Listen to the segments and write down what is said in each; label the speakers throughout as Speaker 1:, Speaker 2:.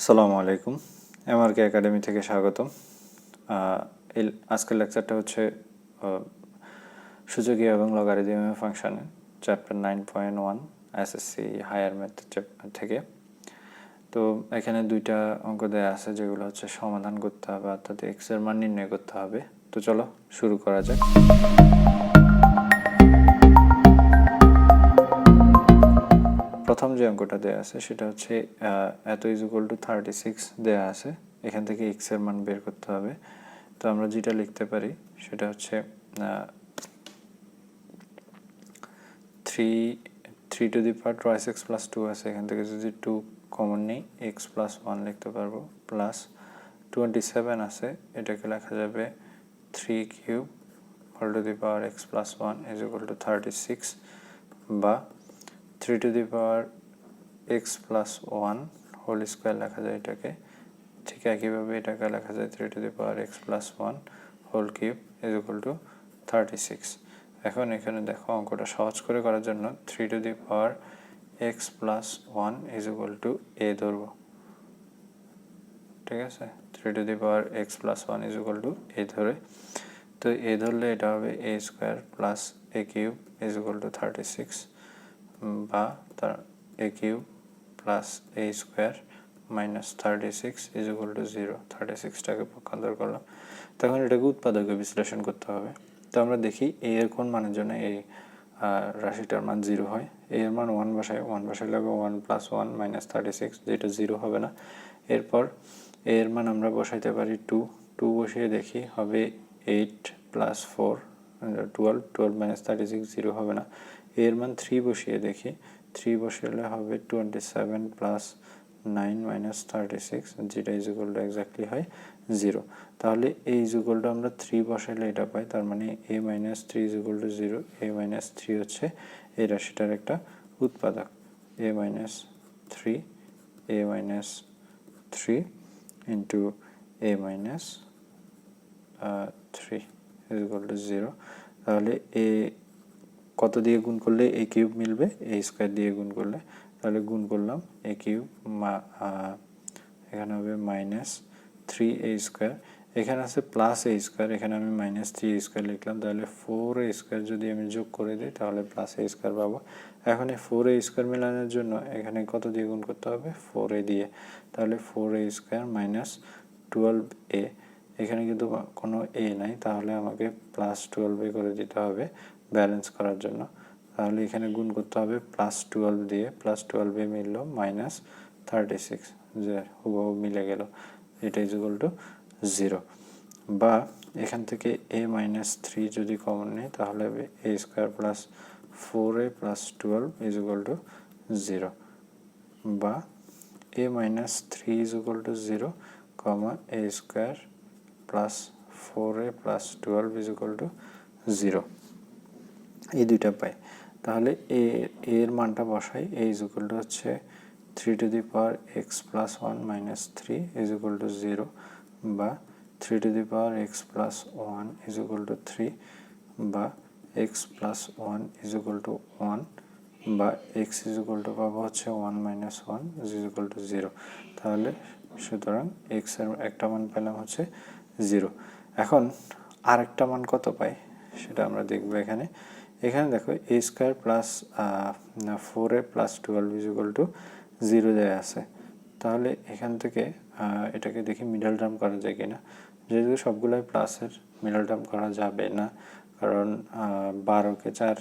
Speaker 1: আসসালামু আলাইকুম, এমআরকে একাডেমি থেকে স্বাগতম। আজকের লেকচারটা হচ্ছে সূচকীয় এবং লগারিদমিক ফাংশনের চ্যাপ্টার 9.1 এসএসসি হায়ার ম্যাথ থেকে। তো এখানে দুইটা অঙ্ক দেওয়া আছে যেগুলো হচ্ছে সমাধান করতে হবে, অর্থাৎ এক্স এর মান নির্ণয় করতে হবে। তো চলো শুরু করা যাক। প্রথম যে অঙ্কটা দেওয়া আছে সেটা হচ্ছে এত ইজ ইকুয়াল টু 36 দেওয়া আছে, এখান থেকে এক্স এর মান বের করতে হবে। তো আমরা যেটা লিখতে পারি সেটা হচ্ছে 3 to the power twice x plus 2 আছে, এখান থেকে যদি 2 কমন নেই এক্স প্লাস 1 লিখতে পারবো, প্লাস 27 আছে, এটাকে লেখা যাবে 3 cube whole to the power x plus 1 is equal to 36, বা 3 to the power x plus 1 whole square লেখা যায় এটাকে। ঠিক একইভাবে এটাকে লেখা যায় 3 to the power x plus 1 whole cube is equal to 36। এখন এখানে দেখো অঙ্কটা সহজ করে করার জন্য 3 to the power x plus 1 is equal to a ধরবো, ঠিক আছে। 3 to the power x plus 1 is equal to a ধরে, তো এ ধরলে এটা হবে a square plus a cube is equal to 36, বা তার a cube plus a square minus 36 is equal to 0। 36টাকে পক্ষান্তর করলাম, তখন এটাকে উৎপাদকে বিশ্লেষণ করতে হবে। তো আমরা দেখি এ এর কোন মানের জন্য এই রাশিটার মান 0 হয়। এ এর মান 1 বসাইলে হবে 1 প্লাস 1 মাইনাস 36, যেটা 0 হবে না। এরপর এ এর মান আমরা বসাইতে পারি 2 বসিয়ে দেখি হবে 8 প্লাস 4 12 মাইনাস 36, 0 হবে না। এর মান 3 বসিয়ে দেখি, 3 বসালে হবে 27 প্লাস 9 মাইনাস 36, যেটা ইজ ইকুয়াল টু এক্স্যাক্টলি হয় 0। তাহলে এই ইজ ইকুয়াল টু আমরা 3 বসাইলে এটা পাই, তার মানে a minus 3 is equal to 0। a minus 3 হচ্ছে এই রাশিটার একটা উৎপাদক। a minus 3 into a minus 3 is equal to 0। তাহলে এ কত দিয়ে গুণ করলে এ কিউব মিলবে, এ স্কোয়ার দিয়ে গুণ করলে, তাহলে গুণ করলাম এ কিউব, এখানে হবে মাইনাস 3a স্কোয়ার, এখানে আছে প্লাস এ স্কোয়ার, এখানে আমি মাইনাস 3a স্কোয়ার লিখলাম, তাহলে 4a স্কোয়ার যদি আমি যোগ করে দিই তাহলে প্লাস এ স্কোয়ার পাবো। এখন এই 4a স্কোয়ার মেলানোর জন্য এখানে কত দিয়ে গুণ করতে হবে, 4a দিয়ে, তাহলে 4a স্কোয়ার মাইনাস 12a, এখানে কিন্তু কোনো এ নাই, তাহলে আমাকে প্লাস 12a করে দিতে হবে ব্যালেন্স করার জন্য। তাহলে এখানে গুণ করতে হবে প্লাস 12 দিয়ে, প্লাস 12a মিলল মাইনাস 36, যে হুবহু মিলে গেল, এটা ইজ ইকুয়াল টু 0। বা এখান থেকে a মাইনাস 3 যদি কমন নেই তাহলে হবে a square plus 4a plus 12 is equal to 0, বা a minus 3 is equal to 0, comma a square plus 4a plus 12 is equal to 0, এই দুইটা পাই। তাহলে এর মানটা বসাই, a ইজ ইকুয়াল টু হচ্ছে 3 to the power x plus 1 minus 3 is equal to 0, বা 3 to the power x plus 1 is equal two 3, বা x plus 1 is equal two 1, বা এক্স ইজ ইকুয়াল টু পাবো হচ্ছে 1 মাইনাস 1 ইজ ইকুয়াল টু 0। তাহলে সুতরাং x এর একটা মান পেলাম হচ্ছে 0। এখন আরেকটা মান কত পাই সেটা আমরা দেখবো। এখানে দেখো a square plus 4a plus 12 is equal to 0 দেওয়া আছে, তাহলে এখান থেকে এটাকে দেখি মিডল টার্ম করা যায় কিনা। যেহেতু সবগুলোই প্লাসের, মিডল টার্ম করা যাবে না, কারণ 12কে 4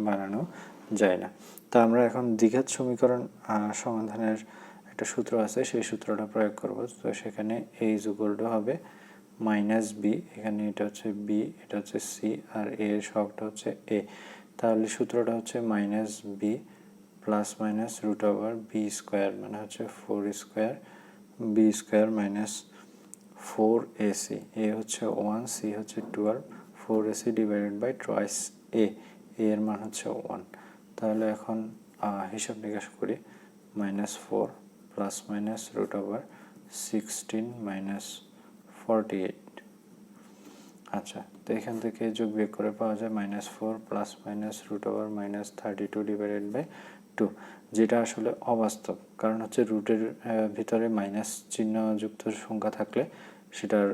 Speaker 1: বানানো যায় না। তা আমরা এখন দ্বিঘাত সমীকরণ সমাধানের একটা সূত্র আছে, সেই সূত্রটা প্রয়োগ করব। তো সেখানে a ইজ ইকুয়াল টু হবে মাইনাস বি, এখানে এটা হচ্ছে বি, এটা হচ্ছে সি, আর এ এর সহগটা হচ্ছে এ। তাহলে সূত্রটা হচ্ছে minus B plus minus root over B square, মানে হচ্ছে 4 square B square minus 4ac, A হচ্ছে 1, সি হচ্ছে 12, 4ac ডিভাইডেড বাই টুয়াইস এ, এর মান হচ্ছে 1। তাহলে এখন হিসাব নিকাশ করি, minus 4 plus minus root over 16 minus 48। আচ্ছা, তো এখান থেকে যোগ বিয়োগ করে পাওয়া যায় minus 4 plus minus root over minus 32 divided by two, যেটা আসলে অবাস্তব, কারণ হচ্ছে রুটের ভিতরে মাইনাস চিহ্ন যুক্ত সংখ্যা থাকলে সেটার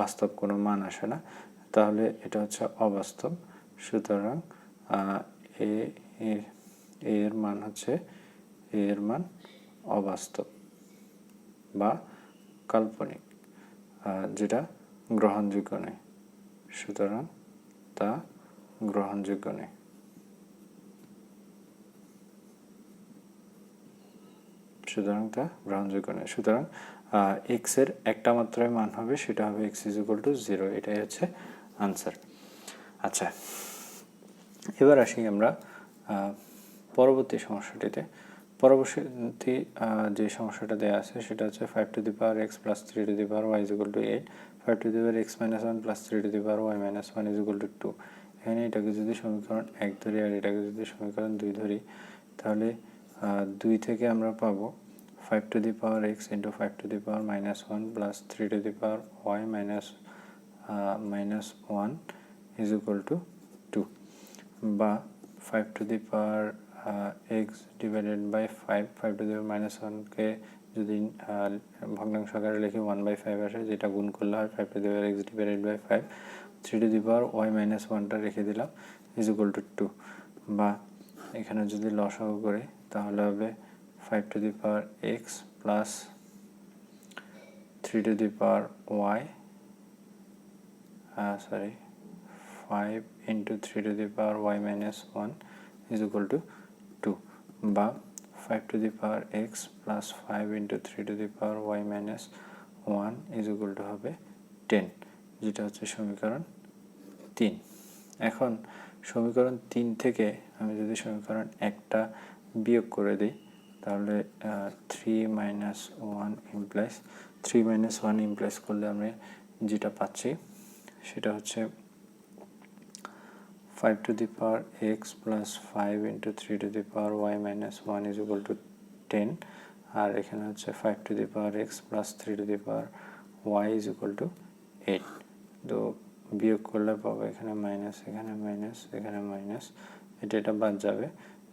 Speaker 1: বাস্তব কোনো মান আসে না, তাহলে এটা হচ্ছে অবাস্তব। সুতরাং এ এর মান হচ্ছে এর মান অবাস্তব বা কাল্পনিক, যেটা গ্রহণযোগ্য নয়, সুতরাং তা গ্রহণযোগ্য নয়। সুতরাং তা গ্রহণযোগ্য নয়। সুতরাং এক্স এর একটা মাত্রায় মান হবে, সেটা হবে এক্স ইজ ইকুয়াল টু 0। এটাই হচ্ছে আনসার। আচ্ছা, এবার আসি আমরা পরবর্তী সমস্যাটিতে। পরবর্তী যে সমস্যাটা দেওয়া আছে সেটা হচ্ছে 5 to the power x plus 3 to the power Y is equal to 8, 5 to the power X minus 1 plus 3 to the power Y minus 1 is equal to 2। এখানে এটাকে যদি সমীকরণ 1 ধরি আর এটাকে যদি সমীকরণ 2 ধরি, তাহলে 2 থেকে আমরা পাবো 5 to the power x into 5 to the power minus 1 plus 3 to the power Y minus 1 is equal to 2, বা 5 to the power x divided by 5 to the power minus 1কে যদি ভগ্নাংশ আকারে লিখি 1/5 আসে, যেটা গুণ করলে হয় 5 to the power x divided by 5, 3 to the power Y minus 1টা রেখে দিলাম ইজ ইকুয়াল টু 2, বা এখানে যদি লসাগু করি তাহলে হবে 5 to the power x plus 3 to the power Y 5 into 3 to the power y minus 1 is equal to 2, বা 5 to the power x plus 5 into 3 to the power y minus 1 is equal to হবে 10, যেটা হচ্ছে সমীকরণ 3। এখন সমীকরণ 3 থেকে আমি যদি সমীকরণ 1টা বিয়োগ করে দিই, তাহলে 3 minus 1 implies করলে আমি যেটা পাচ্ছি সেটা হচ্ছে 5 to the power x plus 5 into 3 to the power y minus 1 is equal to 10, আর এখানে হচ্ছে 5 to the power x plus 3 to the power y is equal to 8। তো বিয়োগ করলে পাবো এখানে মাইনাস, এখানে মাইনাস, এখানে মাইনাস, এটা বাদ যাবে,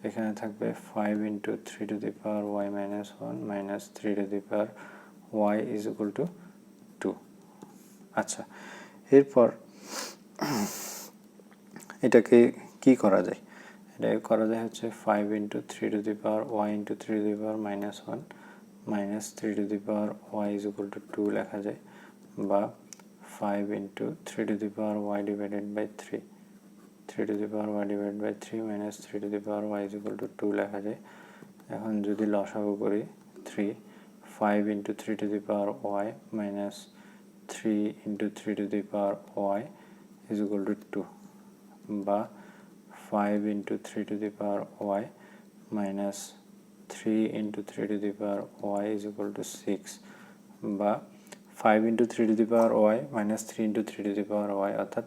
Speaker 1: এখানে থাকবে 5 into 3 to the power y minus 1 minus 3 to the power y is equal to 2। আচ্ছা, এরপর এটাকে কি করা যায়? এটাকে করা যায় হচ্ছে 5 into 3 to the power y into 3 to the power minus 1 minus 3 to the power y is equal to 2 লেখা যায়, বা 5 into 3 to the power y divided by 3 to the power y divided by 3 minus 3 to the power y is equal to 2 লেখা যায়। এখন যদি লসাগু করি 5 into 3 to the power y minus 3 into 3 to the power y is equal to 2, বা 5 into 3 to the power y minus 3 into 3 to the power y is equal to 6, বা 5 into 3 to the power y minus 3 into 3 to the power y, অর্থাৎ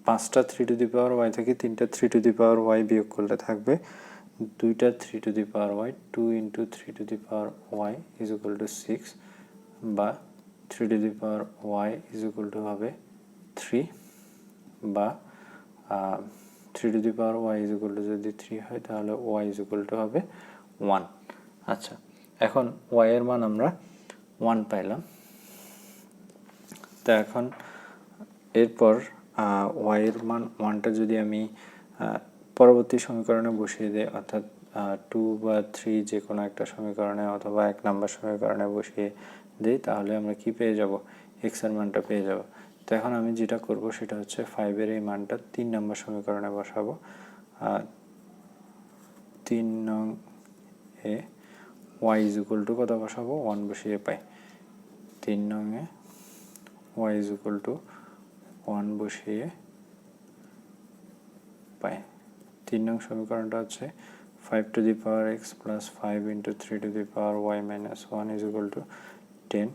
Speaker 1: 5টা 3 to the power y থেকে 3টা 3 to the power y বিয়োগ করলে থাকবে 2টা 3 to the power y, 2 into 3 to the power y is equal to 6, বা 3 to the power y is equal to হবে 3, বা 3 to the power y is equal to যদি 3 হয় তাহলে y is equal to হবে 1। আচ্ছা, এখন y এর মান আমরা 1 পাইলাম। তো এখন এরপর y এর মান 1টা যদি আমি পরবর্তী সমীকরণে বসিয়ে দিই, অর্থাৎ 2 বা 3 যে কোনো একটা সমীকরণে অথবা 1 নম্বর সমীকরণে বসিয়ে দিই, তাহলে আমরা কি পেয়ে যাব? x এর মানটা পেয়ে যাব। তো এখন আমি যেটা করব সেটা হচ্ছে 5 এর এই মানটা 3 নম্বর সমীকরণে বসাবো। 3 নং এ y is equal to কত বসাবো? 1 বসিয়ে পাই। 3 নং এ y is equal to 1 বসিয়ে পাই। 3 নং সমীকরণটা হচ্ছে 5 to the power x plus 5 into 3 to the power y minus 1 is equal to 10।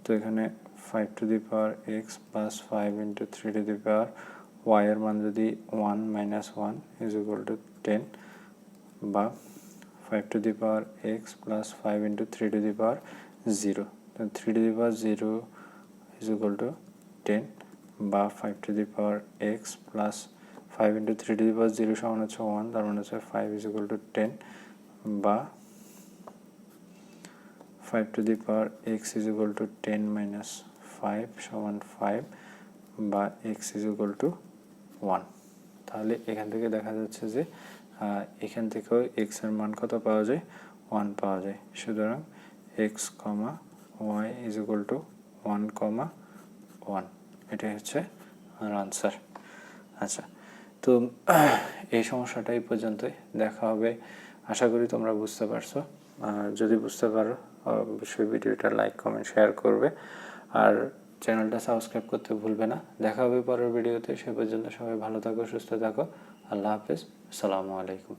Speaker 1: তো এখানে 5 to the power x plus 5 into 3 to the power y এর মান যদি 1 minus 1 is equal to 10, বা 5 to the power x plus 5 into 3 to the power 0, তো 3 to the power 0 is equal to 10, বা 5 to the power x plus 5 into 3 to the power 0 সমান হচ্ছে 1, তার মানে হচ্ছে 5 ইজ ইকুয়াল টু 10, বা 5 to the power x is equal two 10 minus 5 সমান 5, বা x ইজ ইকুয়াল টু 1। তাহলে এখান থেকে দেখা যাচ্ছে যে এখান থেকেও x এর মান কত পাওয়া যায়, 1 পাওয়া যায়। সুতরাং x, y is equal two 1, 1, এটাই হচ্ছে আমার আনসার। আচ্ছা, তো এই সমস্যাটা এই পর্যন্তই। দেখা হবে, আশা করি তোমরা বুঝতে পারছো। যদি বুঝতে পারো অবশ্যই ভিডিওটা লাইক, কমেন্ট, শেয়ার করবে, আর চ্যানেলটা সাবস্ক্রাইব করতে ভুলবে না। দেখা হবে পরের ভিডিওতে। সে পর্যন্ত সবাই ভালো থাকো, সুস্থ থাকো। আল্লাহ হাফেজ, আসসালামু আলাইকুম।